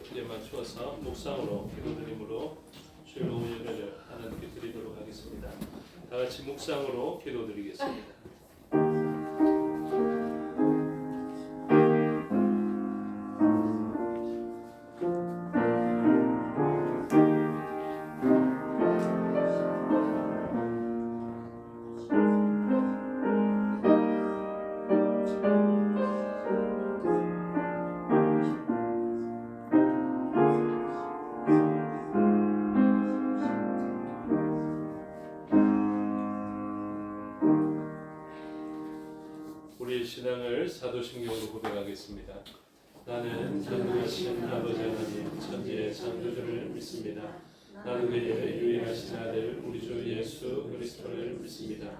기에 맞추어서 묵상으로 기도드림으로 주일 오후 예배를 하나님께 드리도록 하겠습니다. 다 같이 묵상으로 기도드리겠습니다. 우리의 신앙을 사도신경으로 고백하겠습니다. 나는 전능하신 아버지 하나님 천지의 창조주를 믿습니다. 나는 그의 유일하신 아들 우리 주 예수 그리스도를 믿습니다.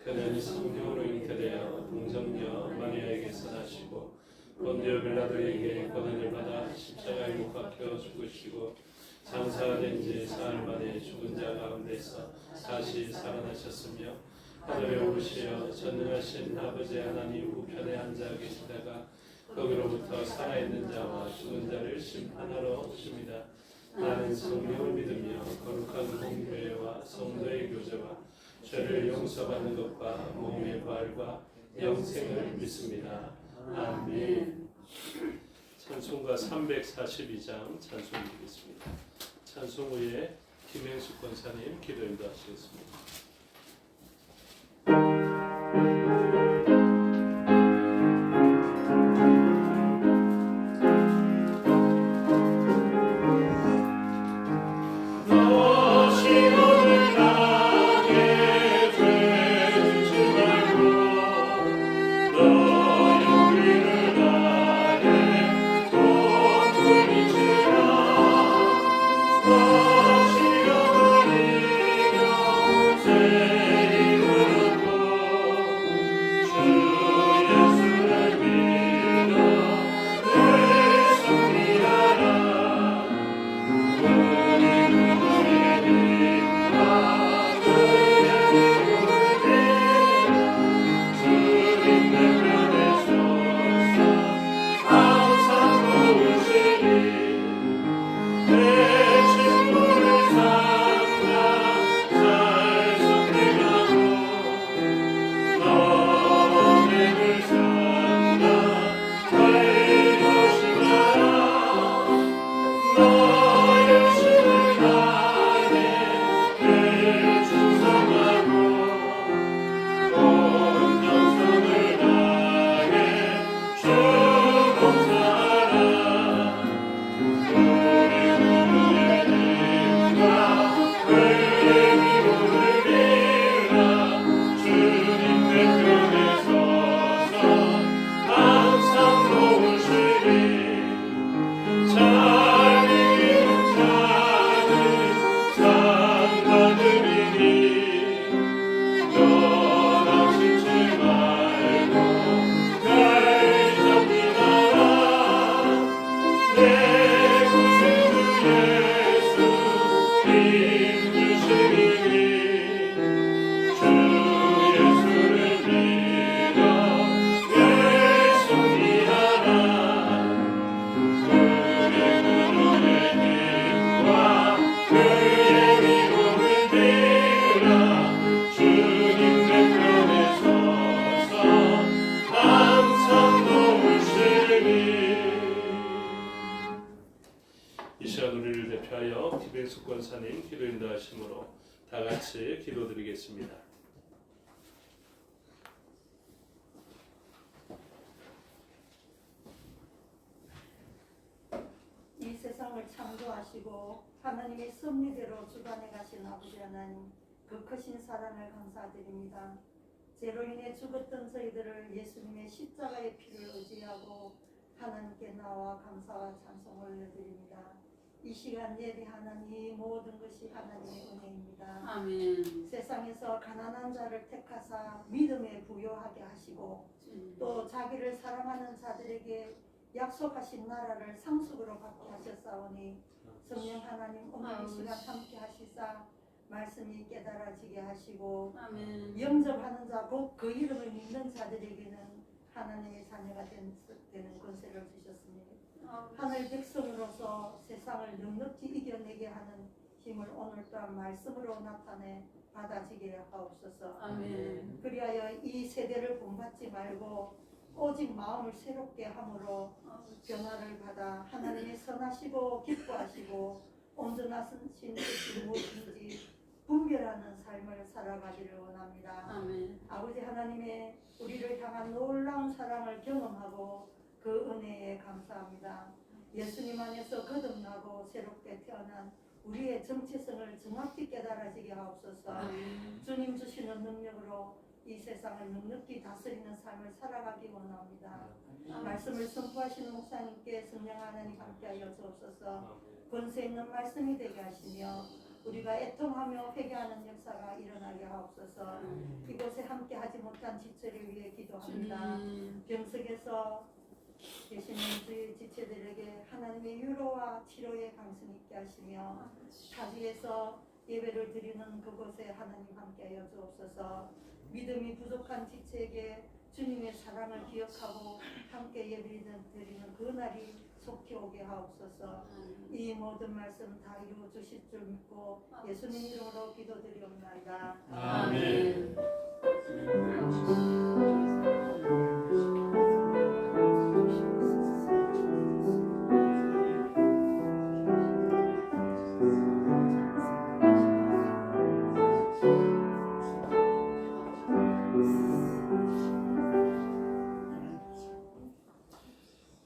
그는 성령으로 잉태되어 동정녀 마리아에게서 나시고 본디오 빌라도에게 고난을 받아 십자가에 못 박혀 죽으시고 장사된 지 사흘 만에 죽은 자 가운데서 다시 살아나셨으며 하늘에 오르시어 전능하신 아버지 하나님 우편에 앉아 계시다가 거기로부터 살아있는 자와 죽은 자를 심판하러 오십니다. 나는 성령을 믿으며 거룩한 공교회와 성도의 교제와 죄를 용서받는 것과 몸의 부활과 영생을 믿습니다. 아멘. 찬송가 342장 찬송 드리겠습니다. 찬송 후에 김행숙 권사님 기도 인도하시겠습니다. 이 시간 우리를 대표하여 김행숙 권사님 기도 인도하심으로 다 같이 기도드리겠습니다. 이 세상을 창조하시고 하나님의 섭리대로 주관해 가신 아버지 하나님, 그 크신 사랑을 감사드립니다. 죄로 인해 죽었던 저희들을 예수님의 십자가의 피를 의지하고 하나님께 나와 감사와 찬송을 올려드립니다. 이 시간 예배하는 이 모든 것이 하나님의 은혜입니다. 아멘. 세상에서 가난한 자를 택하사 믿음에 부요하게 하시고 또 자기를 사랑하는 자들에게 약속하신 나라를 상속으로 받게 하셨사오니 성령 하나님 오늘 이 시간 함께 하시사 말씀이 깨달아지게 하시고 아멘. 영접하는 자 곧 그 이름을 믿는 자들에게는 하나님의 자녀가 되는 권세를 주셨습니다. 하늘 백성으로서 세상을 넉넉히 이겨내게 하는 힘을 오늘 또한 말씀으로 나타내 받아지게 하옵소서. 아멘. 그리하여 이 세대를 본받지 말고 오직 마음을 새롭게 함으로 변화를 받아 하나님의 선하시고 기뻐하시고 온전하신 뜻이 무엇인지 분별하는 삶을 살아가기를 원합니다. 아멘. 아버지 하나님의 우리를 향한 놀라운 사랑을 경험하고 그 은혜에 감사합니다. 예수님 안에서 거듭나고 새롭게 태어난 우리의 정체성을 정확히 깨달아지게 하옵소서. 아멘. 주님 주시는 능력으로 이 세상을 넉넉히 다스리는 삶을 살아가기 원합니다. 말씀을 선포하시는 목사님께 성령 하나님 함께하여 주옵소서. 권세 있는 말씀이 되게 하시며 우리가 애통하며 회개하는 역사가 일어나게 하옵소서. 이곳에 함께하지 못한 지체를 위해 기도합니다. 병석에서 계시는 주의 지체들에게 하나님의 유로와 치료의 강성 있게 하시며 타지에서 예배를 드리는 그곳에 하나님 함께하여 주옵소서. 믿음이 부족한 지체에게 주님의 사랑을 기억하고 함께 예배를 드리는 그날이 속히 오게 하옵소서. 이 모든 말씀 다 이루어 주실 줄 믿고 예수님 이름으로 기도드리옵나이다. 아멘.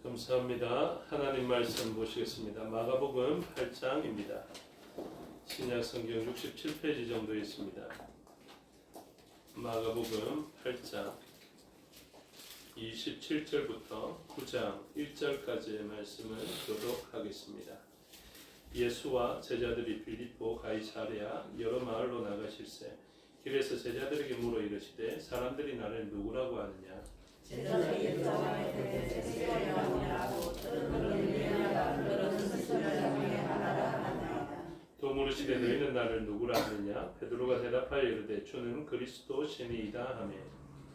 감사합니다. 하나님 말씀 보시겠습니다. 마가복음 8장입니다. 신약 성경 67페이지 정도 있습니다. 마가복음 8장 27절부터 9장 1절까지의 말씀을 보도록 하겠습니다. 예수와 제자들이 빌립보 가이사랴 여러 마을로 나가실새 길에서 제자들에게 물어 이르시되 사람들이 나를 누구라고 하느냐? 제자들이 여자에게 제자라고 들은 엘리야가 들은 선지자 중에 하나라 하나이다. 또 물으시되 너희는 나를 누구라 하느냐? 베드로가 대답하여 이르되 주는 그리스도 신이이다 하며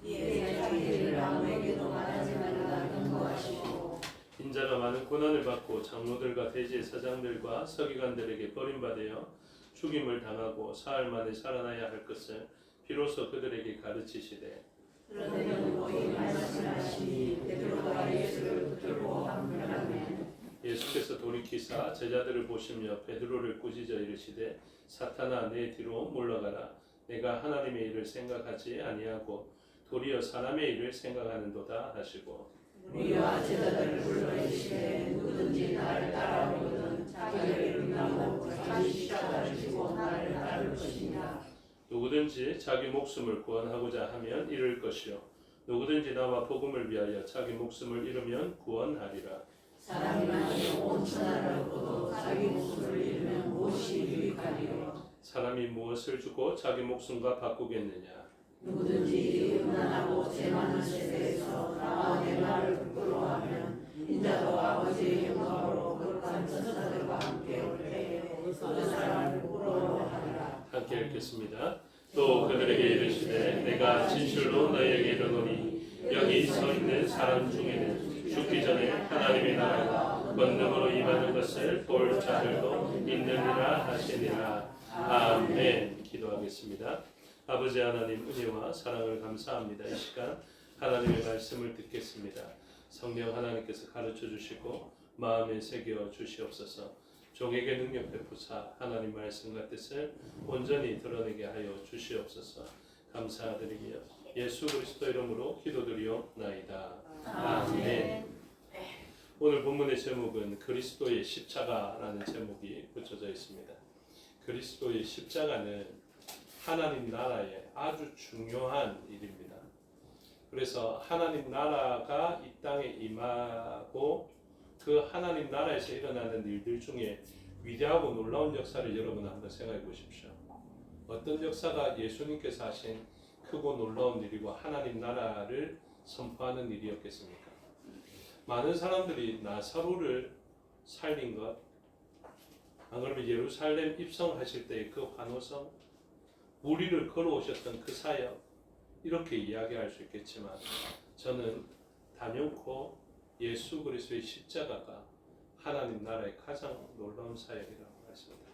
이에 자기를 아무에게도 말하지 말라 경고하시고 인자가 많은 고난을 받고 장로들과 대제의 사장들과 서기관들에게 버림받아 죽임을 당하고 사흘 만에 살아나야 할 것을 비로소 그들에게 가르치시되 그러면 너희 말씀하시니 베드로가 예수를 붙들고 함께하매 예수께서 돌이키사 제자들을 보시며 베드로를 꾸짖어 이르시되 사탄아 내 뒤로 물러가라. 내가 하나님의 일을 생각하지 아니하고 도리어 사람의 일을 생각하는도다 하시고 우리와 제자들을 불러이시되 누구든지 나를 따라오거든 자기를 부인하고 자기 십자가를 지고 나를 따를 것이니라. 누구든지 자기 목숨을 구원하고자 하면 잃을 것이요 누구든지 나와 복음을 위하여 자기 목숨을 잃으면 구원하리라. 사람이 만일 온 천하를 얻고도 자기 목숨을 잃으면 무엇이 유익하리요? 사람이 무엇을 주고 자기 목숨과 바꾸겠느냐? 누구든지 음란하고 죄 많은 세대에서 나와 내 말을 부끄러워하면 인자도 아버지의 영광으로 거룩한 천사들과 함께 올 때에 그 사람을 부끄러워하리라. 함께 읽겠습니다. 또 그들에게 이르시되 내가 진실로 너희에게 이르노니 여기 서 있는 사람 중에는 죽기 전에 하나님의 나라가 권능으로 임하는 것을 볼 자들도 있느니라 하시니라. 아멘. 기도하겠습니다. 아버지 하나님 은혜와 사랑을 감사합니다. 이 시간 하나님의 말씀을 듣겠습니다. 성령 하나님께서 가르쳐 주시고 마음에 새겨 주시옵소서. 종에게 능력 베푸사 하나님 말씀과 뜻을 온전히 드러내게 하여 주시옵소서. 감사드리며 예수 그리스도 이름으로 기도드리옵나이다. 아멘. 오늘 본문의 제목은 그리스도의 십자가라는 제목이 붙여져 있습니다. 그리스도의 십자가는 하나님 나라의 아주 중요한 일입니다. 그래서 하나님 나라가 이 땅에 임하고 그 하나님 나라에서 일어나는 일들 중에 위대하고 놀라운 역사를 여러분 한번 생각해 보십시오. 어떤 역사가 예수님께서 하신 크고 놀라운 일이고 하나님 나라를 선포하는 일이었겠습니까? 많은 사람들이 나사로를 살린 것, 안 그러면 예루살렘 입성하실 때의 그 환호성, 무리를 걸어오셨던 그 사역, 이렇게 이야기할 수 있겠지만 저는 단연코 예수 그리스도의 십자가가 하나님 나라의 가장 놀라운 사역이라고 말씀합니다.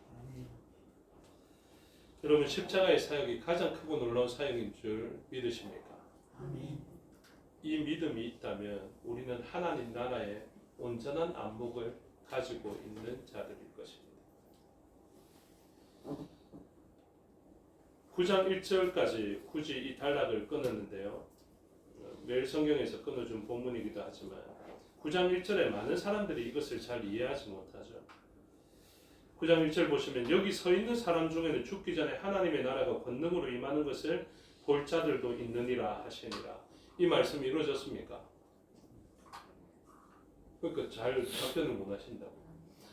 여러분 십자가의 사역이 가장 크고 놀라운 사역인 줄 믿으십니까? 이 믿음이 있다면 우리는 하나님 나라의 온전한 안목을 가지고 있는 자들일 것입니다. 9장 1절까지 굳이 이 단락을 끊었는데요. 매일 성경에서 끊어준 본문이기도 하지만 9장 1절에 많은 사람들이 이것을 잘 이해하지 못하죠. 9장 1절 보시면 여기 서 있는 사람 중에는 죽기 전에 하나님의 나라가 권능으로 임하는 것을 볼 자들도 있느니라 하시니라. 이 말씀이 이루어졌습니까? 그러니까 잘 답변을 못 하신다고.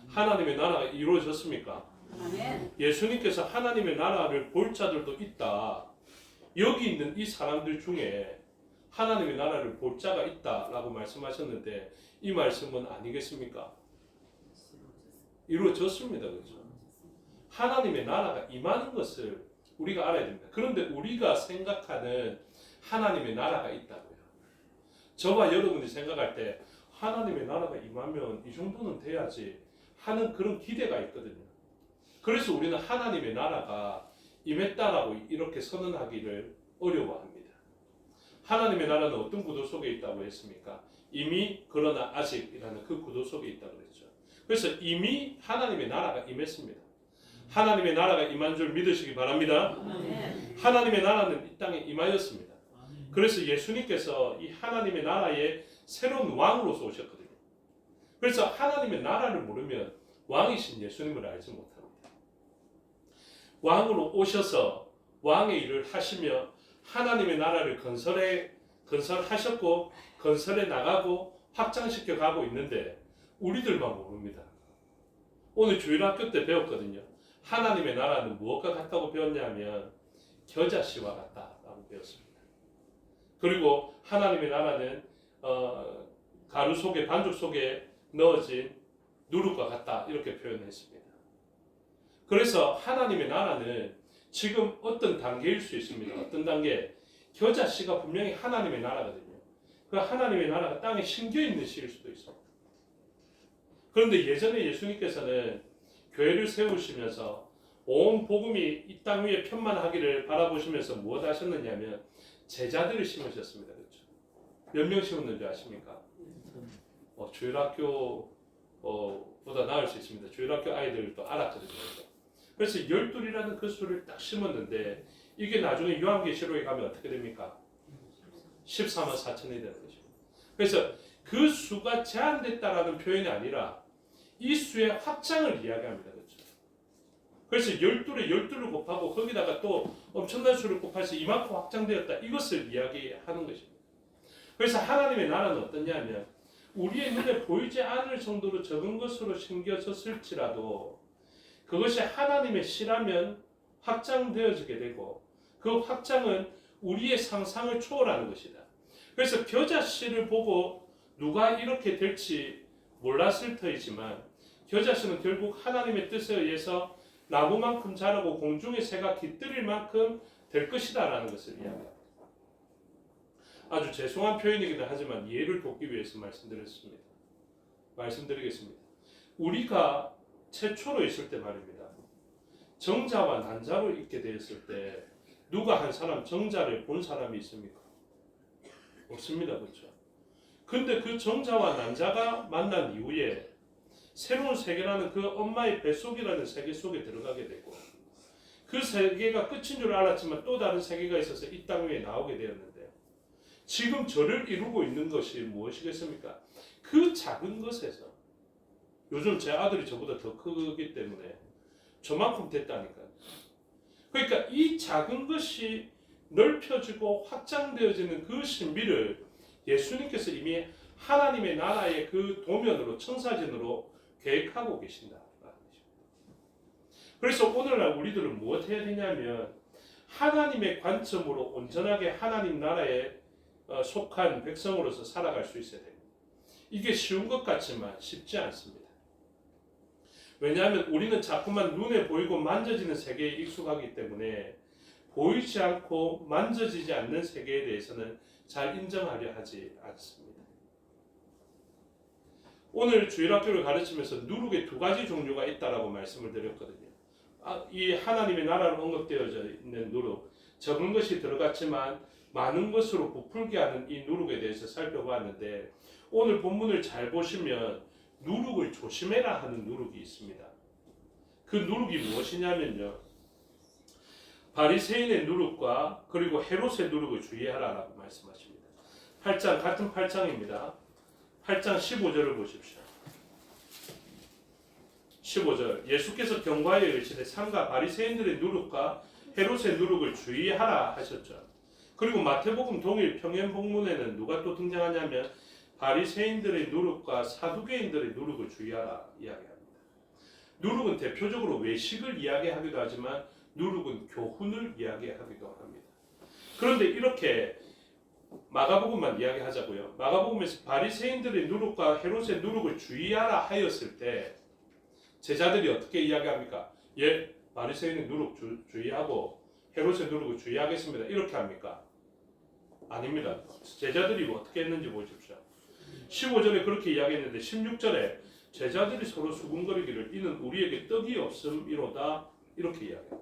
하나님의 나라가 이루어졌습니까? 예수님께서 하나님의 나라를 볼 자들도 있다. 여기 있는 이 사람들 중에 하나님의 나라를 볼 자가 있다라고 말씀하셨는데 이 말씀은 아니겠습니까? 이루어졌습니다. 그렇죠? 하나님의 나라가 임하는 것을 우리가 알아야 됩니다. 그런데 우리가 생각하는 하나님의 나라가 있다고요. 저와 여러분이 생각할 때 하나님의 나라가 임하면 이 정도는 돼야지 하는 그런 기대가 있거든요. 그래서 우리는 하나님의 나라가 임했다라고 이렇게 선언하기를 어려워합니다. 하나님의 나라는 어떤 구도 속에 있다고 했습니까? 이미 그러나 아직이라는 그 구도 속에 있다고 그랬죠. 그래서 이미 하나님의 나라가 임했습니다. 하나님의 나라가 임한 줄 믿으시기 바랍니다. 하나님의 나라는 이 땅에 임하였습니다. 그래서 예수님께서 이 하나님의 나라의 새로운 왕으로서 오셨거든요. 그래서 하나님의 나라를 모르면 왕이신 예수님을 알지 못합니다. 왕으로 오셔서 왕의 일을 하시며 하나님의 나라를 건설하셨고 건설해 나가고 확장시켜 가고 있는데 우리들만 모릅니다. 오늘 주일학교 때 배웠거든요. 하나님의 나라는 무엇과 같다고 배웠냐면 겨자씨와 같다라고 배웠습니다. 그리고 하나님의 나라는 가루 속에 반죽 속에 넣어진 누룩과 같다 이렇게 표현했습니다. 그래서 하나님의 나라는 지금 어떤 단계일 수 있습니다. 어떤 단계? 겨자씨가 분명히 하나님의 나라거든요. 그 하나님의 나라가 땅에 심겨 있는 씨일 수도 있습니다. 그런데 예전에 예수님께서는 교회를 세우시면서 온 복음이 이 땅 위에 편만하기를 바라보시면서 무엇 하셨느냐면 제자들을 심으셨습니다. 그렇죠? 몇 명 심었는지 아십니까? 주일학교 보다 나을 수 있습니다. 주일학교 아이들도 알았거든요. 그래서 12이라는 그 수를 딱 심었는데 이게 나중에 요한계시록에 가면 어떻게 됩니까? 14만 4천이 되는 거죠. 그래서 그 수가 제한됐다라는 표현이 아니라 이 수의 확장을 이야기합니다. 그렇죠? 그래서 12를 12를 곱하고 거기다가 또 엄청난 수를 곱해서 이만큼 확장되었다. 이것을 이야기하는 것입니다. 그래서 하나님의 나라는 어떠냐면 우리의 눈에 보이지 않을 정도로 적은 것으로 심겨졌을지라도 그것이 하나님의 씨라면 확장되어지게 되고 그 확장은 우리의 상상을 초월하는 것이다. 그래서 겨자씨를 보고 누가 이렇게 될지 몰랐을 터이지만 겨자씨는 결국 하나님의 뜻에 의해서 나무만큼 자라고 공중의 새가 깃들일 만큼 될 것이다 라는 것을 이야기합니다. 아주 죄송한 표현이기도 하지만 이해를 돕기 위해서 말씀드리겠습니다. 우리가 최초로 있을 때 말입니다. 정자와 난자로 있게 되었을 때 누가 한 사람 정자를 본 사람이 있습니까? 없습니다. 그렇죠? 근데 그 정자와 난자가 만난 이후에 새로운 세계라는 그 엄마의 뱃속이라는 세계 속에 들어가게 되고 그 세계가 끝인 줄 알았지만 또 다른 세계가 있어서 이 땅 위에 나오게 되었는데 지금 저를 이루고 있는 것이 무엇이겠습니까? 그 작은 것에서 요즘 제 아들이 저보다 더 크기 때문에 저만큼 됐다니까요. 그러니까 이 작은 것이 넓혀지고 확장되어지는 그 신비를 예수님께서 이미 하나님의 나라의 그 도면으로 청사진으로 계획하고 계신다라는 것입니다. 그래서 오늘날 우리들은 무엇 해야 되냐면 하나님의 관점으로 온전하게 하나님 나라에 속한 백성으로서 살아갈 수 있어야 됩니다. 이게 쉬운 것 같지만 쉽지 않습니다. 왜냐하면 우리는 자꾸만 눈에 보이고 만져지는 세계에 익숙하기 때문에 보이지 않고 만져지지 않는 세계에 대해서는 잘 인정하려 하지 않습니다. 오늘 주일학교를 가르치면서 누룩의 두 가지 종류가 있다라고 말씀을 드렸거든요. 이 하나님의 나라로 언급되어져 있는 누룩, 적은 것이 들어갔지만 많은 것으로 부풀게 하는 이 누룩에 대해서 살펴보았는데, 오늘 본문을 잘 보시면 누룩을 조심해라 하는 누룩이 있습니다. 그 누룩이 무엇이냐면요, 바리새인의 누룩과 그리고 헤롯의 누룩을 주의하라라고 말씀하십니다. 8장, 같은 8장입니다. 8장 15절을 보십시오. 15절, 예수께서 경과에 이르시되 삼가 바리새인들의 누룩과 헤롯의 누룩을 주의하라 하셨죠. 그리고 마태복음 동일 평행본문에는 누가 또 등장하냐면 바리새인들의 누룩과 사두개인들의 누룩을 주의하라 이야기합니다. 누룩은 대표적으로 외식을 이야기하기도 하지만 누룩은 교훈을 이야기하기도 합니다. 그런데 이렇게 마가복음만 이야기하자고요. 마가복음에서 바리새인들의 누룩과 헤롯의 누룩을 주의하라 하였을 때 제자들이 어떻게 이야기합니까? 예, 바리새인의 누룩 주의하고 헤롯의 누룩을 주의하겠습니다. 이렇게 합니까? 아닙니다. 제자들이 어떻게 했는지 보십시오. 15절에 그렇게 이야기했는데 16절에 제자들이 서로 수군거리기를 이는 우리에게 떡이 없음이로다 이렇게 이야기합니다.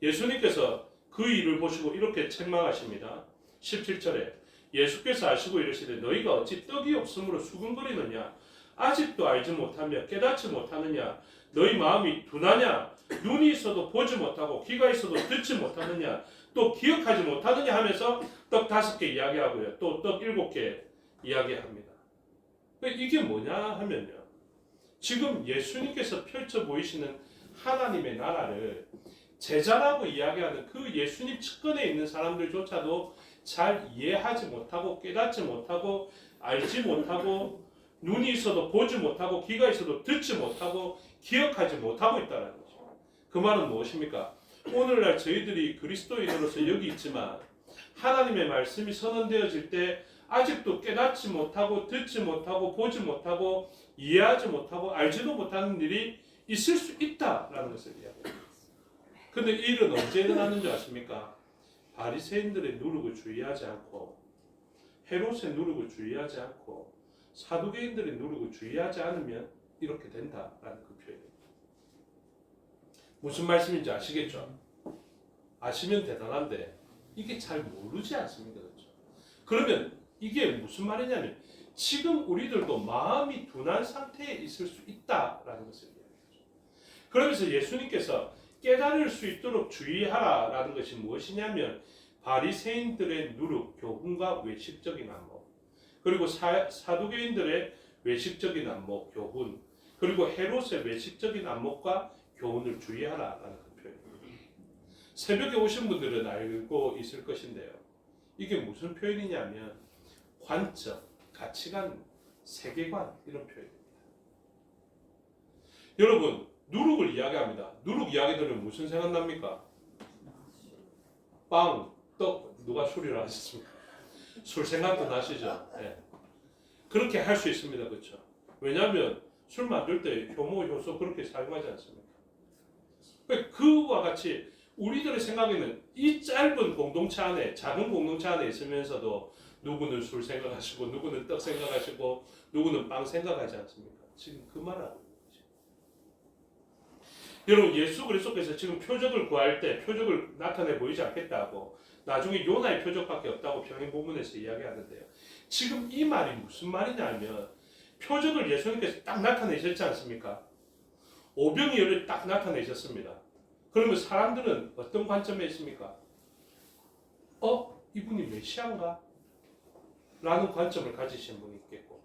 예수님께서 그 일을 보시고 이렇게 책망하십니다. 17절에 예수께서 아시고 이르시되 너희가 어찌 떡이 없음으로 수군거리느냐, 아직도 알지 못하며 깨닫지 못하느냐, 너희 마음이 둔하냐, 눈이 있어도 보지 못하고 귀가 있어도 듣지 못하느냐, 또 기억하지 못하느냐 하면서 떡 5개 이야기하고요, 또 떡 7개 이야기합니다. 이게 뭐냐 하면요, 지금 예수님께서 펼쳐 보이시는 하나님의 나라를 제자라고 이야기하는 그 예수님 측근에 있는 사람들조차도 잘 이해하지 못하고 깨닫지 못하고 알지 못하고 눈이 있어도 보지 못하고 귀가 있어도 듣지 못하고 기억하지 못하고 있다는 거죠. 그 말은 무엇입니까? 오늘날 저희들이 그리스도인으로서 여기 있지만 하나님의 말씀이 선언되어질 때 아직도 깨닫지 못하고 듣지 못하고 보지 못하고 이해하지 못하고 알지도 못하는 일이 있을 수 있다라는 것을 이야기합니다. 근데 이 일은 언제 일어나는 줄 아십니까? 바리새인들의 누룩을 주의하지 않고 헤롯의 누룩을 주의하지 않고 사두개인들의 누룩을 주의하지 않으면 이렇게 된다라는 그 표현입니다. 무슨 말씀인지 아시겠죠? 아시면 대단한데 이게 잘 모르지 않습니까? 그렇죠? 그러면 이게 무슨 말이냐면 지금 우리들도 마음이 둔한 상태에 있을 수 있다라는 것을 이야기하죠. 그러면서 예수님께서 깨달을 수 있도록 주의하라라는 것이 무엇이냐면 바리새인들의 누룩, 교훈과 외식적인 안목, 그리고 사두개인들의 외식적인 안목, 교훈, 그리고 헤롯의 외식적인 안목과 교훈을 주의하라라는 그 표현입니다. 새벽에 오신 분들은 알고 있을 것인데요, 이게 무슨 표현이냐면 관점, 가치관, 세계관 이런 표현입니다. 여러분, 누룩을 이야기합니다. 누룩 이야기 들으면 무슨 생각납니까? 빵, 떡, 누가 술이라 하셨습니까? 술 생각도 나시죠? 네. 그렇게 할 수 있습니다. 그렇죠? 왜냐하면 술 만들 때 효모, 효소 그렇게 사용하지 않습니까? 그와 같이 우리들의 생각에는 이 짧은 공동체 안에, 작은 공동체 안에 있으면서도 누구는 술 생각하시고 누구는 떡 생각하시고 누구는 빵 생각하지 않습니까? 지금 그 말을 하는 거죠. 여러분, 예수 그리스도께서 지금 표적을 구할 때 표적을 나타내 보이지 않겠다고 나중에 요나의 표적밖에 없다고 평행본문에서 이야기하는데요. 지금 이 말이 무슨 말이냐면 표적을 예수님께서 딱 나타내셨지 않습니까? 오병이어를 딱 나타내셨습니다. 그러면 사람들은 어떤 관점에 있습니까? 이분이 메시아인가? 라는 관점을 가지신 분이 있겠고,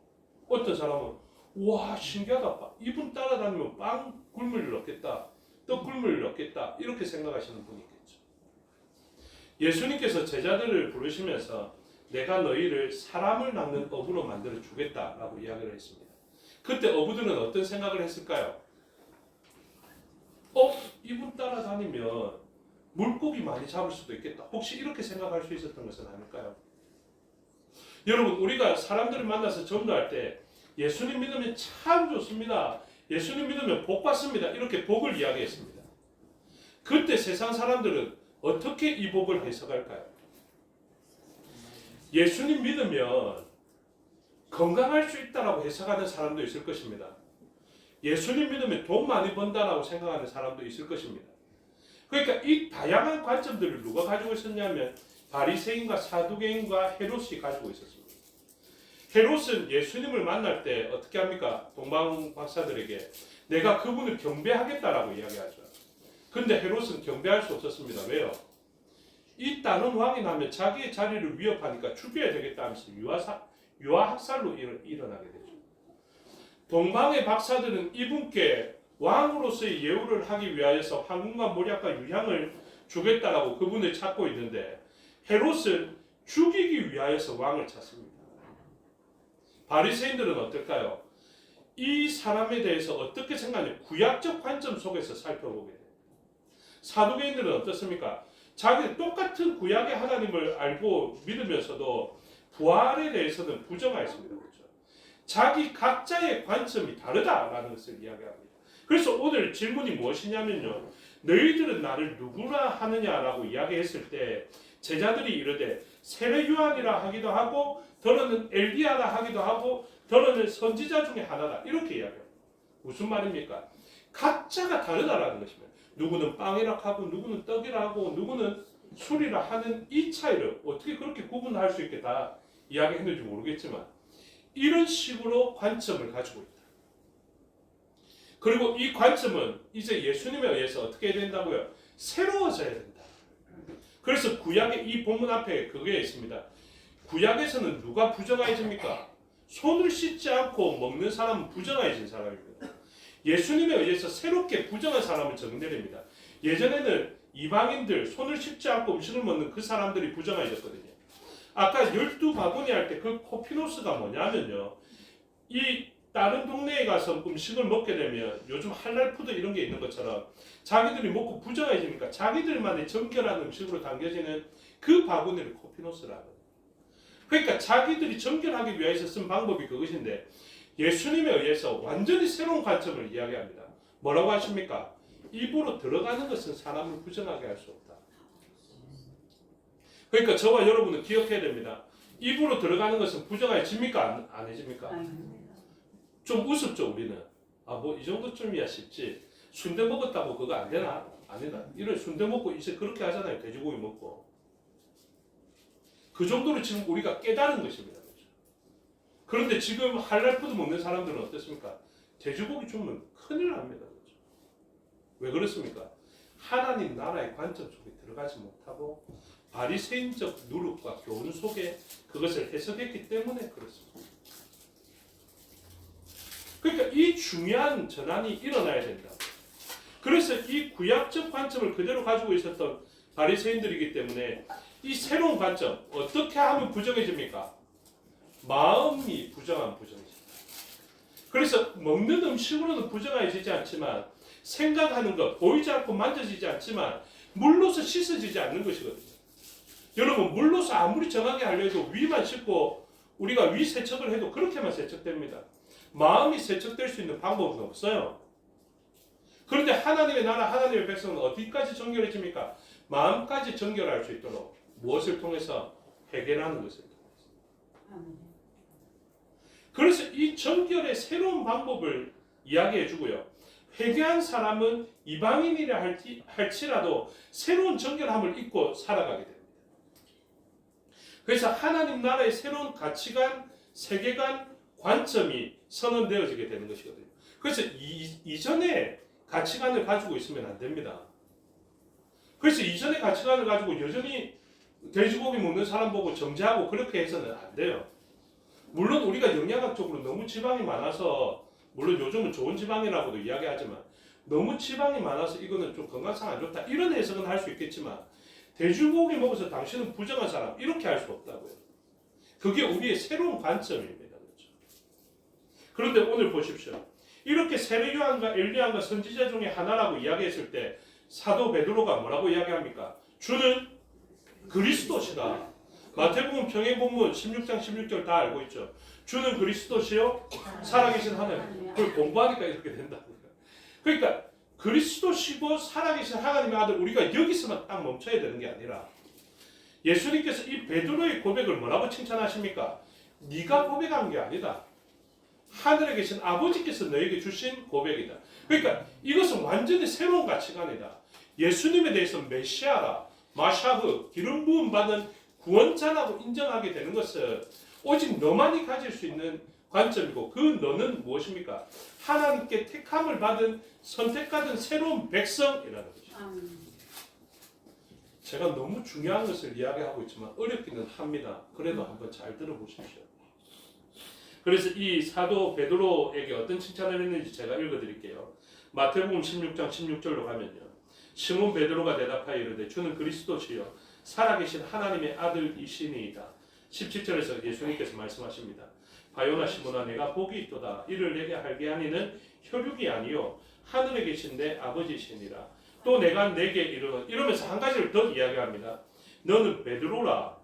어떤 사람은 와 신기하다, 이분 따라다니면 빵 굶을 일 없겠다, 떡 굶을 일 없겠다 이렇게 생각하시는 분이 있겠죠. 예수님께서 제자들을 부르시면서 내가 너희를 사람을 낳는 어부로 만들어 주겠다라고 이야기를 했습니다. 그때 어부들은 어떤 생각을 했을까요? 이분 따라다니면 물고기 많이 잡을 수도 있겠다, 혹시 이렇게 생각할 수 있었던 것은 아닐까요? 여러분, 우리가 사람들을 만나서 전도할 때 예수님 믿으면 참 좋습니다, 예수님 믿으면 복 받습니다 이렇게 복을 이야기했습니다. 그때 세상 사람들은 어떻게 이 복을 해석할까요? 예수님 믿으면 건강할 수 있다라고 해석하는 사람도 있을 것입니다. 예수님 믿으면 돈 많이 번다라고 생각하는 사람도 있을 것입니다. 그러니까 이 다양한 관점들을 누가 가지고 있었냐면 바리새인과 사두개인과 헤롯이 가지고 있었습니다. 헤롯은 예수님을 만날 때 어떻게 합니까? 동방 박사들에게 내가 그분을 경배하겠다라고 이야기하죠. 근데 헤롯은 경배할 수 없었습니다. 왜요? 이 다른 왕이 나면 자기의 자리를 위협하니까 죽여야 되겠다 하면서 유아학살로 일어나게 되죠. 동방의 박사들은 이분께 왕으로서의 예우를 하기 위하여서 황금과 몰약과 유향을 주겠다라고 그분을 찾고 있는데 헤롯은 죽이기 위하여서 왕을 찾습니다. 바리새인들은 어떨까요? 이 사람에 대해서 어떻게 생각하냐? 구약적 관점 속에서 살펴보게 돼요. 사두개인들은 어떻습니까? 자기 똑같은 구약의 하나님을 알고 믿으면서도 부활에 대해서는 부정하였습니다. 그렇죠? 자기 각자의 관점이 다르다라는 것을 이야기합니다. 그래서 오늘 질문이 무엇이냐면요. 너희들은 나를 누구라 하느냐라고 이야기했을 때 제자들이 이르되 세례 요한이라 하기도 하고 더러는 엘리야라 하기도 하고 더러는 선지자 중에 하나다 이렇게 이야기합니다. 무슨 말입니까? 각자가 다르다라는 것입니다. 누구는 빵이라 하고 누구는 떡이라 하고 누구는 술이라 하는 이 차이를 어떻게 그렇게 구분할 수 있게 다 이야기했는지 모르겠지만 이런 식으로 관점을 가지고 있다. 그리고 이 관점은 이제 예수님에 의해서 어떻게 된다고요? 새로워져야 된다. 그래서 구약의 이 본문 앞에 그게 있습니다. 구약에서는 누가 부정해집니까? 손을 씻지 않고 먹는 사람은 부정해진 사람입니다. 예수님에 의해서 새롭게 부정한 사람을 정내립니다. 예전에는 이방인들 손을 씻지 않고 음식을 먹는 그 사람들이 부정해졌거든요. 아까 12바구니 할 때 그 코피노스가 뭐냐면요. 이 다른 동네에 가서 음식을 먹게 되면 요즘 할랄푸드 이런 게 있는 것처럼 자기들이 먹고 부정해지니까 자기들만의 정결한 음식으로 담겨지는 그 바구니를 코피노스라고 합니다. 그러니까 자기들이 정결하기 위해서 쓴 방법이 그것인데 예수님에 의해서 완전히 새로운 관점을 이야기합니다. 뭐라고 하십니까? 입으로 들어가는 것은 사람을 부정하게 할 수 없다. 그러니까 저와 여러분은 기억해야 됩니다. 입으로 들어가는 것은 부정해집니까? 안 해집니까? 좀 우습죠 우리는. 아 뭐 이 정도쯤이야 싶지. 순대 먹었다고 그거 안 되나? 아니다. 이런 순대 먹고 이제 그렇게 하잖아요. 돼지고기 먹고. 그 정도로 지금 우리가 깨달은 것입니다. 그런데 지금 할랄푸드 먹는 사람들은 어떻습니까? 돼지고기 주면 큰일 납니다. 그렇죠? 왜 그렇습니까? 하나님 나라의 관점 속에 들어가지 못하고 바리새인적 누룩과 교훈 속에 그것을 해석했기 때문에 그렇습니다. 그러니까 이 중요한 전환이 일어나야 된다. 그래서 이 구약적 관점을 그대로 가지고 있었던 바리새인들이기 때문에 이 새로운 관점 어떻게 하면 부정해집니까? 마음이 부정하면 부정해집니다. 그래서 먹는 음식으로는 부정해지지 않지만 생각하는 것 보이지 않고 만져지지 않지만 물로서 씻어지지 않는 것이거든요. 여러분 물로서 아무리 정하게 하려 해도 위만 씻고 우리가 위 세척을 해도 그렇게만 세척됩니다. 마음이 세척될 수 있는 방법은 없어요. 그런데 하나님의 나라 하나님의 백성은 어디까지 정결해집니까? 마음까지 정결할 수 있도록 무엇을 통해서? 회개라는 것을 통해서. 그래서 이 정결의 새로운 방법을 이야기해 주고요. 회개한 사람은 이방인이라 할지라도 새로운 정결함을 잊고 살아가게 됩니다. 그래서 하나님 나라의 새로운 가치관, 세계관, 관점이 선언되어지게 되는 것이거든요. 그래서 이전에 가치관을 가지고 있으면 안 됩니다. 그래서 이전의 가치관을 가지고 여전히 돼지고기 먹는 사람 보고 정죄하고 그렇게 해서는 안 돼요. 물론 우리가 영양학적으로 너무 지방이 많아서 물론 요즘은 좋은 지방이라고도 이야기하지만 너무 지방이 많아서 이거는 좀 건강상 안 좋다 이런 해석은 할 수 있겠지만 돼지고기 먹어서 당신은 부정한 사람 이렇게 할 수 없다고요. 그게 우리의 새로운 관점입니다. 그렇죠? 그런데 오늘 보십시오. 이렇게 세례 요한과 엘리야가 선지자 중에 하나라고 이야기했을 때 사도 베드로가 뭐라고 이야기합니까? 주는 그리스도시다. 마태복음 평행본문 16장 16절 다 알고 있죠. 주는 그리스도시요 살아계신 하나님. 그걸 공부하니까 이렇게 된다. 그러니까 그리스도시고 살아계신 하나님의 아들 우리가 여기서만 딱 멈춰야 되는 게 아니라 예수님께서 이 베드로의 고백을 뭐라고 칭찬하십니까? 네가 고백한 게 아니다. 하늘에 계신 아버지께서 너에게 주신 고백이다. 그러니까 이것은 완전히 새로운 가치관이다. 예수님에 대해서 메시아라, 마샤흐, 기름 부음 받은 구원자라고 인정하게 되는 것은 오직 너만이 가질 수 있는 관점이고, 그 너는 무엇입니까? 하나님께 택함을 받은 선택받은 새로운 백성이라는 것이죠. 제가 너무 중요한 것을 이야기하고 있지만 어렵기는 합니다. 그래도 한번 잘 들어보십시오. 그래서 이 사도 베드로에게 어떤 칭찬을 했는지 제가 읽어드릴게요. 마태복음 16장 16절로 가면요. 시몬 베드로가 대답하여 이르되 주는 그리스도시요 살아계신 하나님의 아들이시니이다. 17절에서 예수님께서 말씀하십니다. 바요나 시몬아 내가 복이 있도다. 이를 내게 알게 하니는 혈육이 아니요 하늘에 계신 내 아버지시니라. 또 내가 내게 이러면서 한 가지를 더 이야기합니다. 너는 베드로라.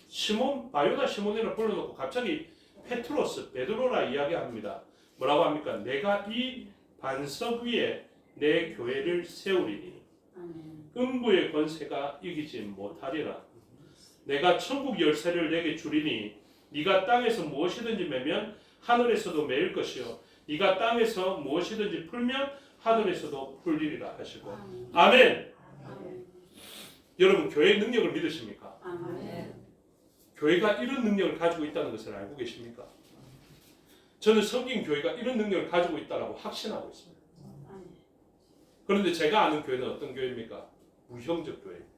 시몬 바요나 시몬이라 불러놓고 갑자기 페트로스 베드로라 이야기합니다. 뭐라고 합니까? 내가 이 반석 위에 내 교회를 세우리니 음부의 권세가 이기지 못하리라. 내가 천국 열쇠를 내게 주리니 네가 땅에서 무엇이든지 매면 하늘에서도 매일 것이요 네가 땅에서 무엇이든지 풀면 하늘에서도 풀리리라 하시고. 아멘. 여러분 교회의 능력을 믿으십니까? 교회가 이런 능력을 가지고 있다는 것을 알고 계십니까? 저는 섬긴 교회가 이런 능력을 가지고 있다고 확신하고 있습니다. 그런데 제가 아는 교회는 어떤 교회입니까? 무형적 교회입니다.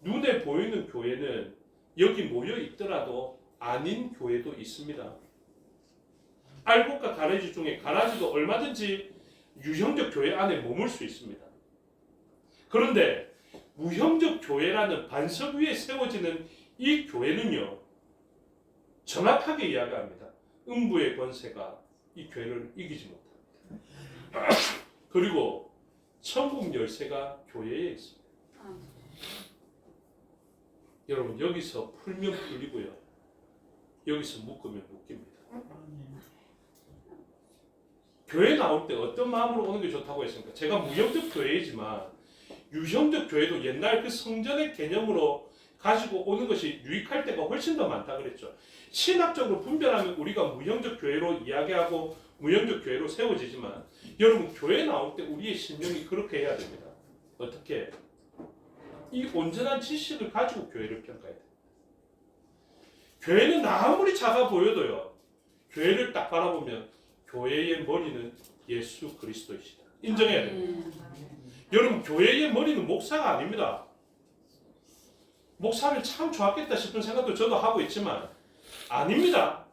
눈에 보이는 교회는 여기 모여 있더라도 아닌 교회도 있습니다. 알곡과 가라지 중에 가라지도 얼마든지 유형적 교회 안에 머물 수 있습니다. 그런데 무형적 교회라는 반석 위에 세워지는 이 교회는요, 정확하게 이야기합니다. 음부의 권세가 이 교회를 이기지 못합니다. 그리고 천국 열쇠가 교회에 있습니다. 여러분 여기서 풀면 풀리고요, 여기서 묶으면 묶입니다. 교회 나올 때 어떤 마음으로 오는 게 좋다고 했습니까? 제가 무형적 교회이지만 유형적 교회도 옛날 그 성전의 개념으로 가지고 오는 것이 유익할 때가 훨씬 더 많다 그랬죠. 신학적으로 분별하면 우리가 무형적 교회로 이야기하고 무형적 교회로 세워지지만 여러분 교회 나올 때 우리의 신명이 그렇게 해야 됩니다. 어떻게? 이 온전한 지식을 가지고 교회를 평가해야 됩니다. 교회는 아무리 작아 보여도요, 교회를 딱 바라보면 교회의 머리는 예수 그리스도이시다. 인정해야 됩니다. 여러분 교회의 머리는 목사가 아닙니다. 목사면 참 좋았겠다 싶은 생각도 저도 하고 있지만 아닙니다.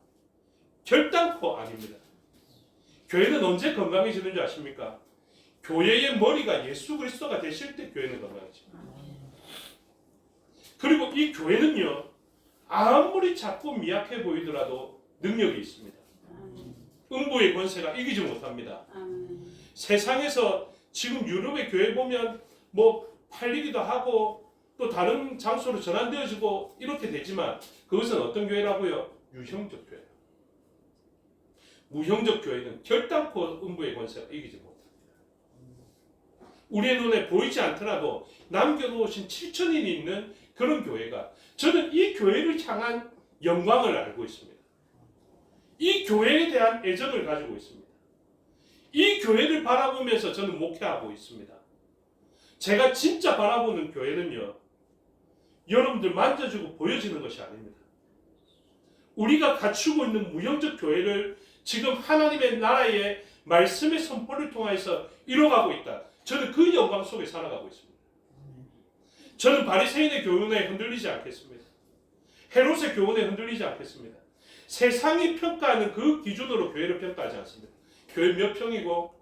결단코 아닙니다. 교회는 언제 건강해지는 줄 아십니까? 교회의 머리가 예수 그리스도가 되실 때 교회는 건강해집니다. 그리고 이 교회는요, 아무리 작고 미약해 보이더라도 능력이 있습니다. 음부의 권세가 이기지 못합니다. 세상에서 지금 유럽의 교회 보면 뭐 팔리기도 하고 또 다른 장소로 전환되어지고 이렇게 되지만 그것은 어떤 교회라고요? 유형적 교회. 무형적 교회는 결단코 음부의 권세가 이기지 못합니다. 우리의 눈에 보이지 않더라도 남겨놓으신 7,000인이 있는 그런 교회가, 저는 이 교회를 향한 영광을 알고 있습니다. 이 교회에 대한 애정을 가지고 있습니다. 이 교회를 바라보면서 저는 목회하고 있습니다. 제가 진짜 바라보는 교회는요, 여러분들 만져주고 보여지는 것이 아닙니다. 우리가 갖추고 있는 무형적 교회를 지금 하나님의 나라의 말씀의 선포를 통해서 이뤄가고 있다. 저는 그 영광 속에 살아가고 있습니다. 저는 바리새인의 교훈에 흔들리지 않겠습니다. 헤롯의 교훈에 흔들리지 않겠습니다. 세상이 평가하는 그 기준으로 교회를 평가하지 않습니다. 교회 몇 평이고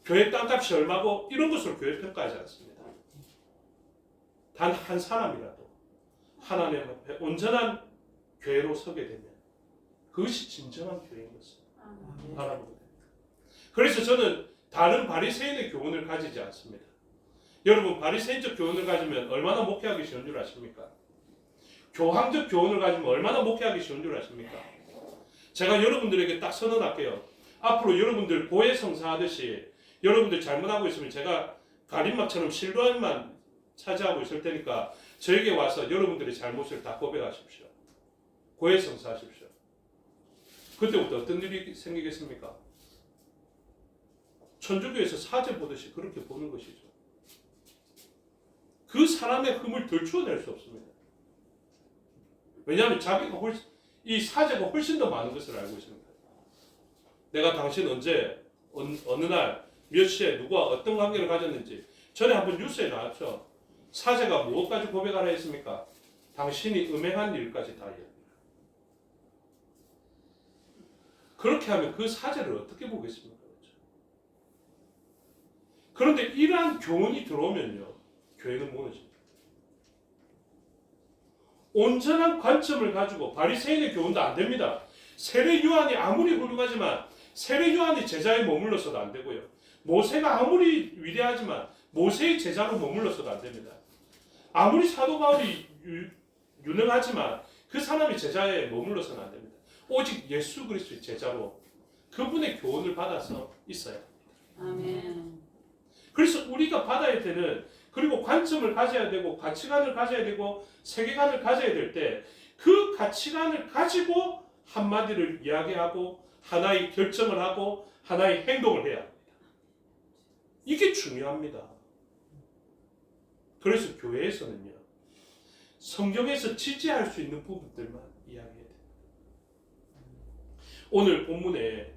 교회 땅값이 얼마고 이런 것으로 교회 평가하지 않습니다. 단 한 사람이라도 하나님 앞에 온전한 교회로 서게 되면 그것이 진정한 교회인 것을 바라보게 됩니다. 그래서 저는 다른 바리새인의 교훈을 가지지 않습니다. 여러분 바리새인적 교훈을 가지면 얼마나 목회하기 쉬운 줄 아십니까? 교황적 교훈을 가지면 얼마나 목회하기 쉬운 줄 아십니까? 제가 여러분들에게 딱 선언할게요. 앞으로 여러분들 고해 성사하듯이 여러분들 잘못하고 있으면 제가 가림막처럼 실루엣만 차지하고 있을 테니까 저에게 와서 여러분들의 잘못을 다 고백하십시오. 고해성사하십시오. 그때부터 어떤 일이 생기겠습니까? 천주교에서 사제 보듯이 그렇게 보는 것이죠. 그 사람의 흠을 들추어낼 수 없습니다. 왜냐하면 자기가 이 사제가 훨씬 더 많은 것을 알고 있습니다. 내가 당신 언제 어느 날 몇 시에 누가 어떤 관계를 가졌는지 전에 한번 뉴스에 나왔죠. 사제가 무엇까지 고백하라 했습니까? 당신이 음행한 일까지 다 이야기합니다. 그렇게 하면 그 사제를 어떻게 보겠습니까? 그런데 이러한 교훈이 들어오면요, 교회는 무너집니다. 온전한 관점을 가지고 바리새인의 교훈도 안 됩니다. 세례 요한이 아무리 훌륭하지만 세례 요한이 제자에 머물러서도 안 되고요. 모세가 아무리 위대하지만 모세의 제자로 머물러서도 안 됩니다. 아무리 사도 바울이 유능하지만 그 사람이 제자에 머물러서는 안 됩니다. 오직 예수 그리스도의 제자로 그분의 교훈을 받아서 있어야 합니다. 아멘. 그래서 우리가 받아야 되는, 그리고 관점을 가져야 되고 가치관을 가져야 되고 세계관을 가져야 될 때 그 가치관을 가지고 한마디를 이야기하고 하나의 결정을 하고 하나의 행동을 해야 합니다. 이게 중요합니다. 그래서 교회에서는요, 성경에서 지지할 수 있는 부분들만 이야기해야 됩니다. 오늘 본문에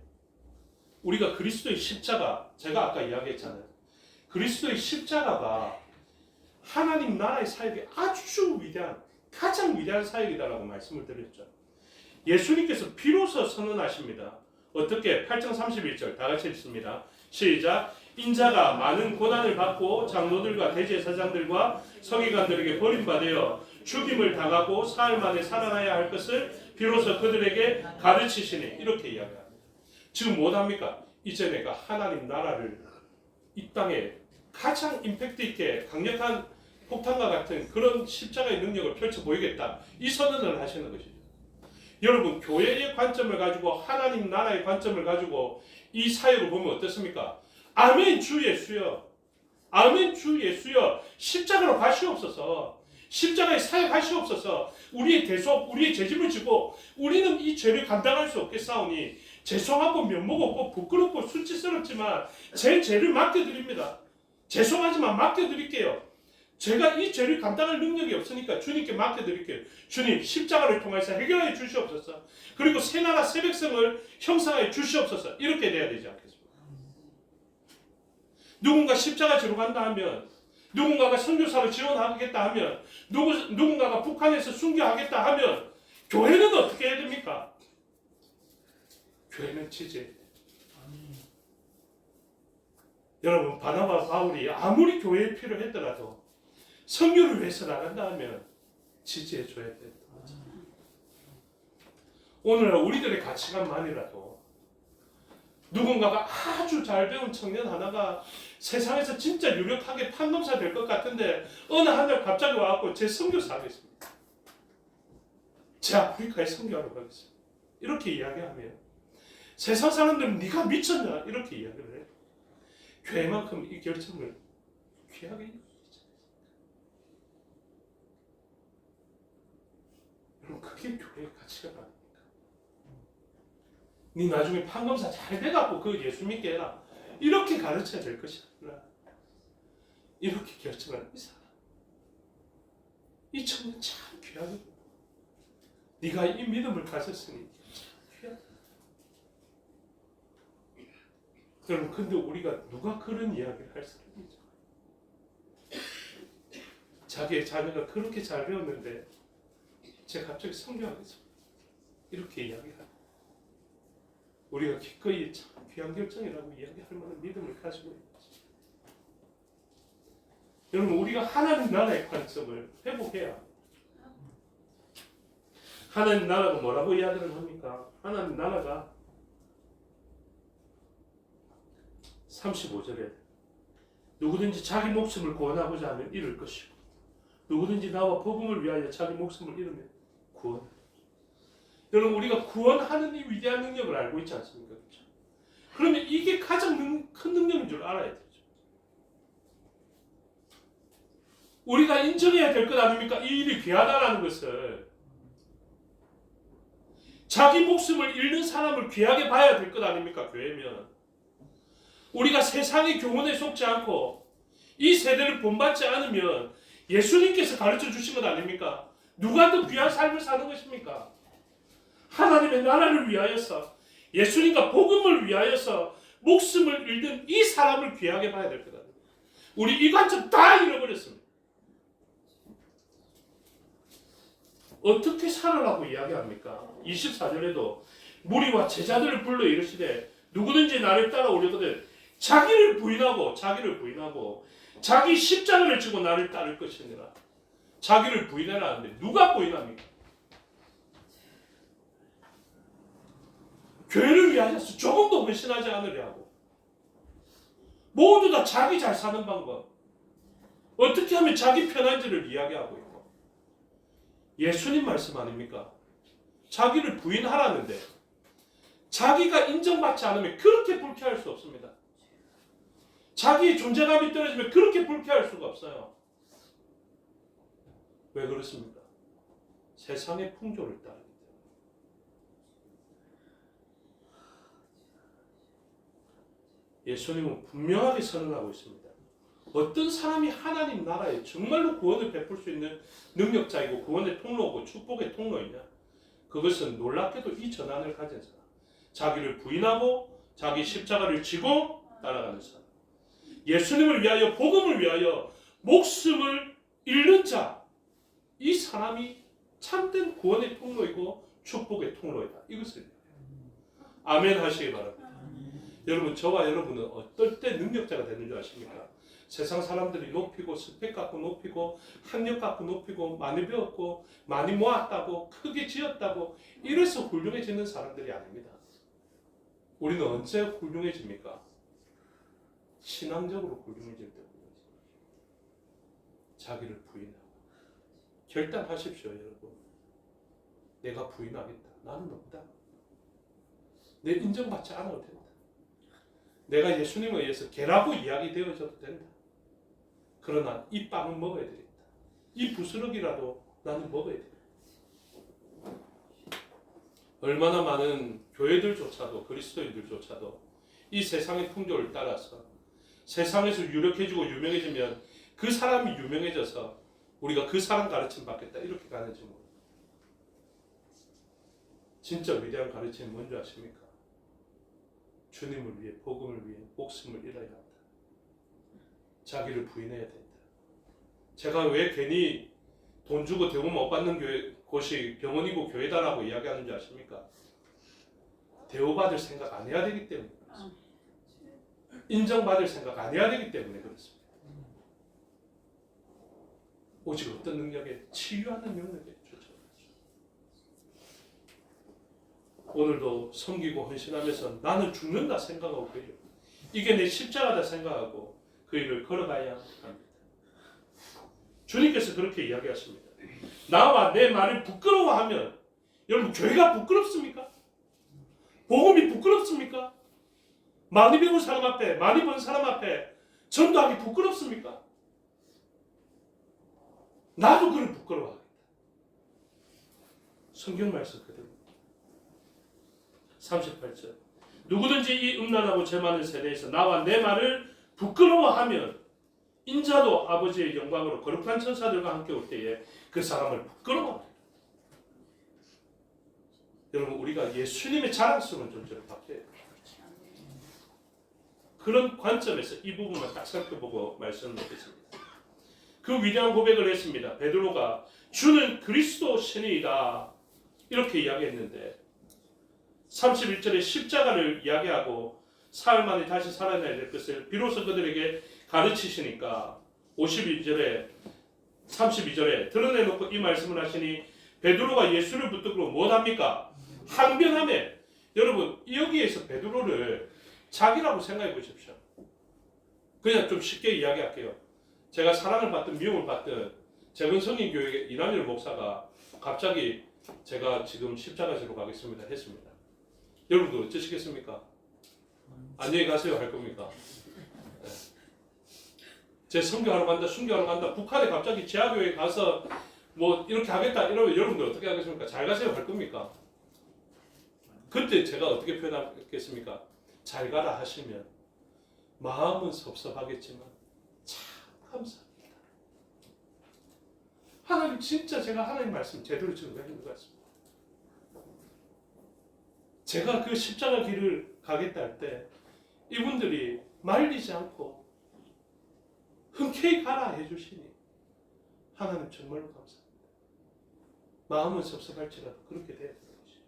우리가 그리스도의 십자가, 제가 아까 이야기했잖아요. 그리스도의 십자가가 하나님 나라의 사역에 아주 위대한, 가장 위대한 사역이다라고 말씀을 드렸죠. 예수님께서 비로소 선언하십니다. 어떻게? 8장 31절 다 같이 읽습니다. 시작. 인자가 많은 고난을 받고 장로들과 대제사장들과 서기관들에게 버림받아 죽임을 당하고 사흘 만에 살아나야 할 것을 비로소 그들에게 가르치시니, 이렇게 이야기합니다. 지금 뭐합니까? 이제 내가 하나님 나라를 이 땅에 가장 임팩트 있게 강력한 폭탄과 같은 그런 십자가의 능력을 펼쳐 보이겠다, 이 선언을 하시는 것이죠. 여러분, 교회의 관점을 가지고 하나님 나라의 관점을 가지고 이 사역을 보면 어떻습니까? 아멘 주 예수여, 아멘 주 예수여, 십자가로 가시옵소서, 십자가에 사역하시옵소서. 우리의 대속, 우리의 죄짐을 지고 우리는 이 죄를 감당할 수 없겠사오니 죄송하고 면목 없고 부끄럽고 수치스럽지만 제 죄를 맡겨드립니다. 죄송하지만 맡겨드릴게요. 제가 이 죄를 감당할 능력이 없으니까 주님께 맡겨드릴게요. 주님, 십자가를 통해서 해결해 주시옵소서. 그리고 새나라 새 백성을 형성하여 주시옵소서. 이렇게 돼야 되지 않겠습니까? 누군가 십자가 지러 간다 하면, 누군가가 선교사로 지원하겠다 하면, 누군가가 북한에서 순교하겠다 하면 교회는 어떻게 해야 됩니까? 교회는 지지해야 돼요. 여러분, 바나바 바울이 아무리 교회에 필요했더라도 선교를 위해서 나간다 하면 지지해 줘야 돼요. 오늘 우리들의 가치관만이라도 누군가가 아주 잘 배운 청년 하나가 세상에서 진짜 유력하게 판검사 될 것 같은데 어느 한 날 갑자기 와갖고 제 선교사 하겠습니다, 제 아프리카에 선교하러 가겠습니다, 이렇게 이야기하면 세상 사람들은 네가 미쳤냐, 이렇게 이야기를 해요. 교회만큼 이 결정을 귀하게 해요. 여러분, 그게 교회의 가치가 아닙니까? 네 나중에 판검사 잘 돼갖고 그 예수 믿게 해라, 이렇게 가르쳐야 될 것이 아니라 이렇게 결정하는 이 사람, 이 청년 참 귀하게, 네가 이 믿음을 가졌으니 참 귀하다. 여러분, 근데 우리가 누가 그런 이야기를 할 사람이죠? 자기의 자녀가 그렇게 잘 배웠는데 제가 갑자기 선교하겠습니다, 이렇게 이야기하고, 우리가 기꺼이 참 귀한 결정이라고 이야기할 만한 믿음을 가지고 있는 것입니다. 여러분, 우리가 하나님 나라의 관점을 회복해야 합니다. 하나님 나라가 뭐라고 이야기를 합니까? 하나님 나라가 35절에 누구든지 자기 목숨을 구원하고자 하면 잃을 것이고 누구든지 나와 복음을 위하여 자기 목숨을 잃으면 구원할 것이고. 여러분, 우리가 구원하는 이 위대한 능력을 알고 있지 않습니까? 그렇죠? 그러면 이게 가장 큰 능력인 줄 알아야 되죠. 우리가 인정해야 될 것 아닙니까? 이 일이 귀하다라는 것을. 자기 목숨을 잃는 사람을 귀하게 봐야 될 것 아닙니까? 교회면. 우리가 세상의 교훈에 속지 않고 이 세대를 본받지 않으면 예수님께서 가르쳐 주신 것 아닙니까? 누가 더 귀한 삶을 사는 것입니까? 하나님의 나라를 위하여서, 예수님과 복음을 위하여서 목숨을 잃는 이 사람을 귀하게 봐야 될 것 아닙니까? 우리 이 관점 다 잃어버렸습니다. 어떻게 살아라고 이야기합니까? 24절에도 무리와 제자들을 불러 이르시되 누구든지 나를 따라오려거든 자기를 부인하고 자기 십자가를 지고 나를 따를 것이니라. 자기를 부인해라 하는데 누가 부인합니까? 교회를 위하여서 조금도 헌신하지 않으려고. 모두 다 자기 잘 사는 방법, 어떻게 하면 자기 편한지를 이야기하고 있고, 예수님 말씀 아닙니까? 자기를 부인하라는데 자기가 인정받지 않으면 그렇게 불쾌할 수 없습니다. 자기의 존재감이 떨어지면 그렇게 불쾌할 수가 없어요. 왜 그렇습니까? 세상의 풍조를 따르기 때문에. 예수님은 분명하게 선언하고 있습니다. 어떤 사람이 하나님 나라에 정말로 구원을 베풀 수 있는 능력자이고 구원의 통로고 축복의 통로이냐? 그것은 놀랍게도 이 전환을 가진 사람, 자기를 부인하고 자기 십자가를 지고 따라가는 사람, 예수님을 위하여 복음을 위하여 목숨을 잃는 자, 이 사람이 참된 구원의 통로이고 축복의 통로이다. 이것을 아멘 하시기 바랍니다. 여러분, 저와 여러분은 어떨 때 능력자가 되는 줄 아십니까? 세상 사람들이 높이고 스펙 갖고 높이고 학력 갖고 높이고 많이 배웠고 많이 모았다고 크게 지었다고 이래서 훌륭해지는 사람들이 아닙니다. 우리는 언제 훌륭해집니까? 신앙적으로 훌륭해질 때 훌륭해집니다. 자기를 부인하고 결단하십시오. 여러분, 내가 부인하겠다. 나는 없다. 내 인정받지 않아도 된다. 내가 예수님에 의해서 개라고 이야기되어져도 된다. 그러나 이 빵은 먹어야 되겠다. 이 부스러기라도 나는 먹어야 된다. 얼마나 많은 교회들조차도, 그리스도인들조차도 이 세상의 풍조를 따라서 세상에서 유력해지고 유명해지면 그 사람이 유명해져서 우리가 그 사람 가르침 받겠다 이렇게 가는지 모릅니다. 진짜 위대한 가르침이 뭔지 아십니까? 주님을 위해, 복음을 위해 목숨을 잃어야 한다. 자기를 부인해야 된다. 제가 왜 괜히 돈 주고 대우 못 받는 곳이 병원이고 교회다라고 이야기하는지 아십니까? 대우받을 생각 안 해야 되기 때문에 그렇습니다. 인정받을 생각 안 해야 되기 때문에 그렇습니다. 오직 어떤 능력에? 치유하는 능력에 쫓아가죠. 오늘도 섬기고 헌신하면서 나는 죽는다 생각하고 그 일, 이게 내 십자가다 생각하고 그 일을 걸어가야 합니다. 주님께서 그렇게 이야기하십니다. 나와 내 말을 부끄러워하면, 여러분 교회가 부끄럽습니까? 복음이 부끄럽습니까? 많이 배운 사람 앞에, 많이 본 사람 앞에 전도하기 부끄럽습니까? 나도 그를 부끄러워하겠다. 성경 말씀 그대로 38절, 누구든지 이 음란하고 죄 많은 세대에서 나와 내 말을 부끄러워하면 인자도 아버지의 영광으로 거룩한 천사들과 함께 올 때에 그 사람을 부끄러워하리라. 여러분, 우리가 예수님의 자랑스러운 존재를 바뀌어야 돼요. 그런 관점에서 이 부분만 딱 살펴보고 말씀을 드리겠습니다. 그 위대한 고백을 했습니다. 베드로가 주는 그리스도 신이다 이렇게 이야기했는데 31절에 십자가를 이야기하고 사흘 만에 다시 살아나야 될 것을 비로소 그들에게 가르치시니까 32절에 드러내놓고 이 말씀을 하시니 베드로가 예수를 붙들고 못합니까? 항변하매. 여러분, 여기에서 베드로를 자기라고 생각해 보십시오. 그냥 좀 쉽게 이야기할게요. 제가 사랑을 받든 미움을 받든 재건성인교회 이난열 목사가 갑자기 제가 지금 십자가지로 가겠습니다 했습니다. 여러분도 어쩌시겠습니까? 안녕히 가세요 할 겁니까? 네. 제 선교하러 간다, 순교하러 간다. 북한에 갑자기 지하교회 가서 뭐 이렇게 하겠다 이러면 여러분들 어떻게 하겠습니까? 잘 가세요 할 겁니까? 그때 제가 어떻게 표현하겠습니까? 잘 가라 하시면 마음은 섭섭하겠지만 참 감사합니다. 하나님 진짜 제가 하나님 말씀 제대로 증거하는 것 같습니다. 제가 그 십자가 길을 가겠다 할 때 이분들이 말리지 않고 흔쾌히 가라 해주시니 하나님 정말로 감사합니다. 마음은 섭섭할지라도 그렇게 돼야 되는 것이죠.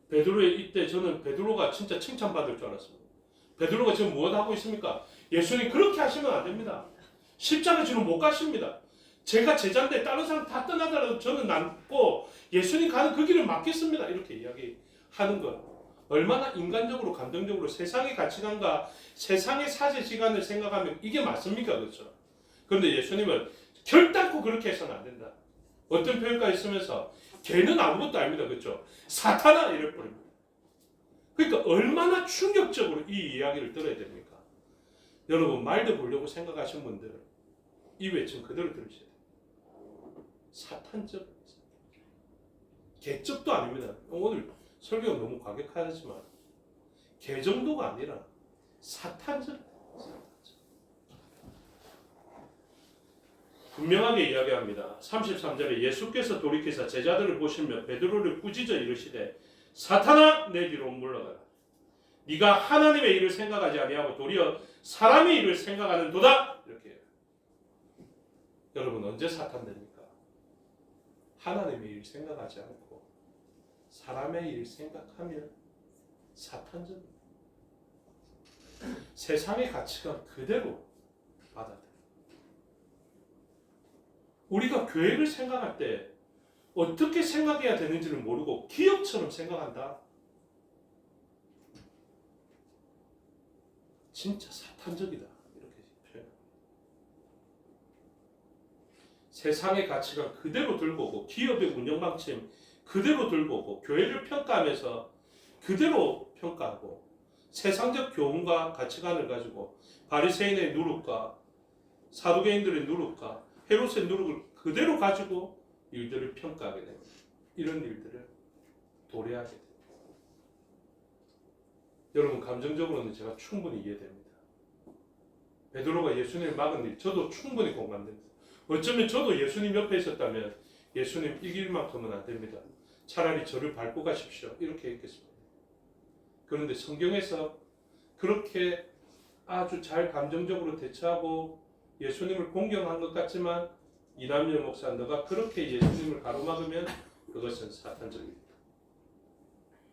베드로의 이때 저는 베드로가 진짜 칭찬받을 줄 알았습니다. 베드로가 지금 무엇 하고 있습니까? 예수님 그렇게 하시면 안 됩니다. 십자가 지로 못 가십니다. 제가 제자인데 다른 사람 다 떠나더라도 저는 남고 예수님 가는 그 길을 막겠습니다. 이렇게 이야기하는 것. 얼마나 인간적으로 감정적으로 세상의 가치관과 세상의 사제지간을 생각하면 이게 맞습니까? 그렇죠? 그런데 예수님은 결단코 그렇게 해서는 안 된다. 어떤 표현까지 쓰면서 걔는 아무것도 아닙니다. 그렇죠? 사탄아 이럴 뻔입니다. 그러니까 얼마나 충격적으로 이 이야기를 들어야 됩니까? 여러분 말도 보려고 생각하신 분들 이 외침 그대로 들으셔야 돼요. 사탄적 개적도 아닙니다. 오늘 설교가 너무 과격하지만 개 정도가 아니라 사탄적. 분명하게 이야기합니다. 33절에 예수께서 돌이키사 제자들을 보시며 베드로를 꾸짖어 이르시되 사탄아 내 뒤로 물러가라. 네가 하나님의 일을 생각하지 아니하고 도리어 사람의 일을 생각하는 도다. 이렇게 해요. 여러분 언제 사탄 됩니까? 하나님의 일을 생각하지 않고 사람의 일을 생각하면 사탄적. 세상의 가치관 그대로 받아들여요. 우리가 교회를 생각할 때 어떻게 생각해야 되는지를 모르고 기업처럼 생각한다. 진짜 사탄적이다. 이렇게 표현합니다. 세상의 가치관 그대로 들고 오고 기업의 운영 방침 그대로 들고 오고 교회를 평가하면서 그대로 평가하고 세상적 교훈과 가치관을 가지고 바리새인의 누룩과 사두개인들의 누룩과 헤롯의 누룩을 그대로 가지고 일들을 평가하게 됩니다. 이런 일들을 도래하게 됩니다. 여러분 감정적으로는 제가 충분히 이해됩니다. 베드로가 예수님을 막은 일 저도 충분히 공감됩니다. 어쩌면 저도 예수님 옆에 있었다면 예수님 이길 만큼은 안 됩니다. 차라리 저를 밟고 가십시오. 이렇게 했겠습니다. 그런데 성경에서 그렇게 아주 잘 감정적으로 대처하고 예수님을 공경한 것 같지만 이남열 목사 너가 그렇게 예수님을 가로막으면 그것은 사탄적입니다.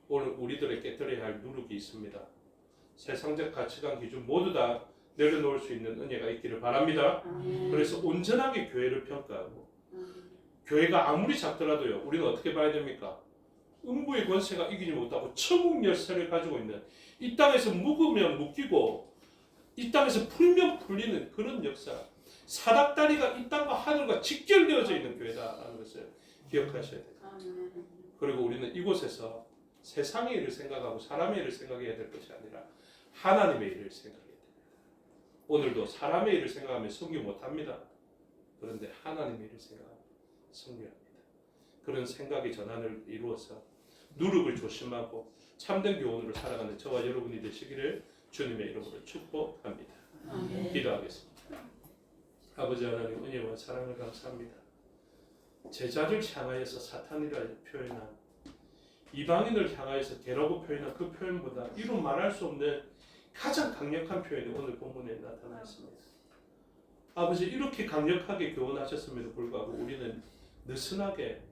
오늘 우리들의 깨뜨려야 할 누룩이 있습니다. 세상적 가치관 기준 모두 다 내려놓을 수 있는 은혜가 있기를 바랍니다. 그래서 온전하게 교회를 평가하고 교회가 아무리 작더라도요 우리는 어떻게 봐야 됩니까? 음부의 권세가 이기지 못하고 천국 열쇠를 가지고 있는 이 땅에서 묵으면 묶이고 이 땅에서 풀면 풀리는 그런 역사 사닥다리가 이 땅과 하늘과 직결되어져 있는 교회다라는 것을 기억하셔야 됩니다. 그리고 우리는 이곳에서 세상의 일을 생각하고 사람의 일을 생각해야 될 것이 아니라 하나님의 일을 생각해야 됩니다. 오늘도 사람의 일을 생각하면 성교 못합니다. 그런데 하나님의 일을 생각하면 성교합니다. 그런 생각의 전환을 이루어서 누룩을 조심하고 참된 교훈으로 살아가는 저와 여러분이 되시기를 주님의 이름으로 축복합니다. 기도하겠습니다. 아버지 하나님 은혜와 사랑을 감사합니다. 제자를 향하여서 사탄이라 표현한 이방인을 향하여서 개라고 표현한 그 표현보다 이루 말할 수 없는 가장 강력한 표현이 오늘 본문에 나타나 있습니다. 아버지 이렇게 강력하게 교훈하셨음에도 불구하고 우리는 느슨하게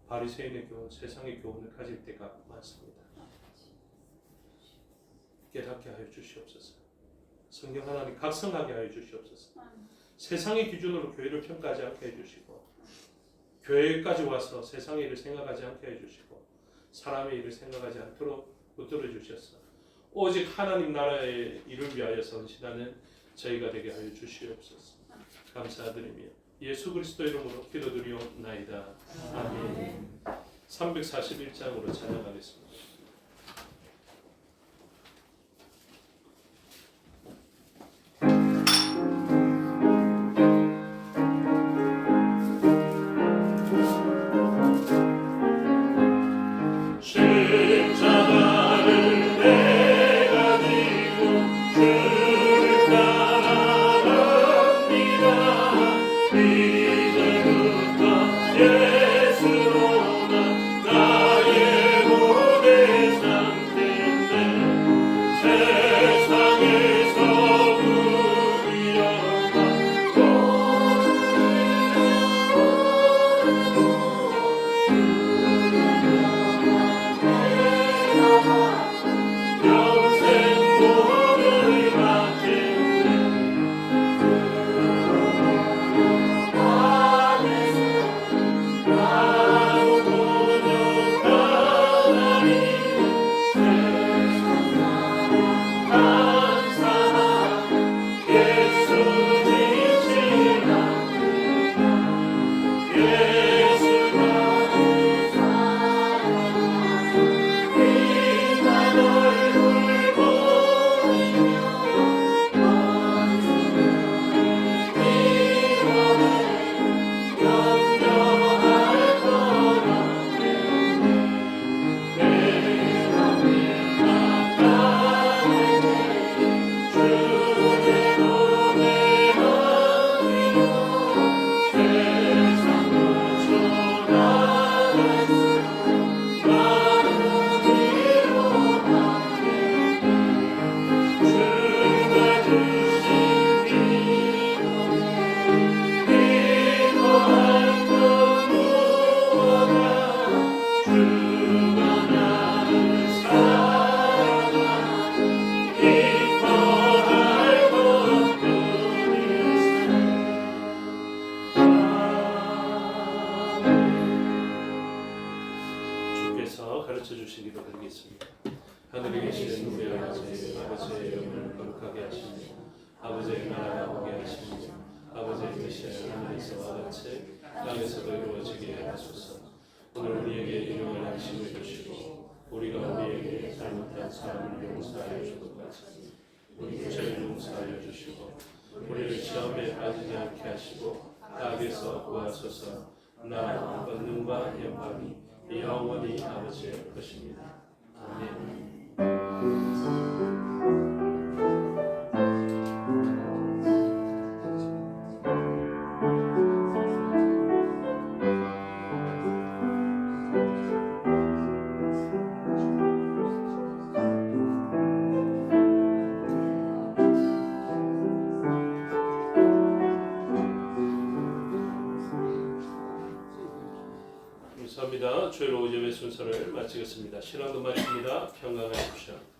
바리새인의 교훈, 세상의 교훈을 가질 때가 많습니다. 깨닫게 하여 주시옵소서. 성경 하나님 각성하게 하여 주시옵소서. 세상의 기준으로 교회를 평가하지 않게 해주시고 교회까지 와서 세상의 일을 생각하지 않게 해주시고 사람의 일을 생각하지 않도록 붙들어 주셔서 오직 하나님 나라의 일을 위하여 선신하는 저희가 되게 하여 주시옵소서. 감사드리며 예수 그리스도 이름으로 기도드리옵나이다. 아멘. 341장으로 찬양하겠습니다. 하늘에 계신 우리 아버지의 영을 거룩하게 하시며 아버지의 나라가 오게 하시며 아버지의 뜻이 하늘에서와 같이 땅에서도 이루어지게 하소서. 오늘 우리에게 일용할 양식을 주시고 우리가 우리에게 잘못한 사람을 용서하여 주것 같이 우리 죄를 용서하여 주시고 우리를 시험에 빠지지 않게 하시고 악에서 구하소서. 나라와 권능과 영광이 영원히 아버지의 것입니다. 아멘. 감사합니다. 주일로 예배 순서를 마치겠습니다. 신앙도 마칩니다. 평강하십시오.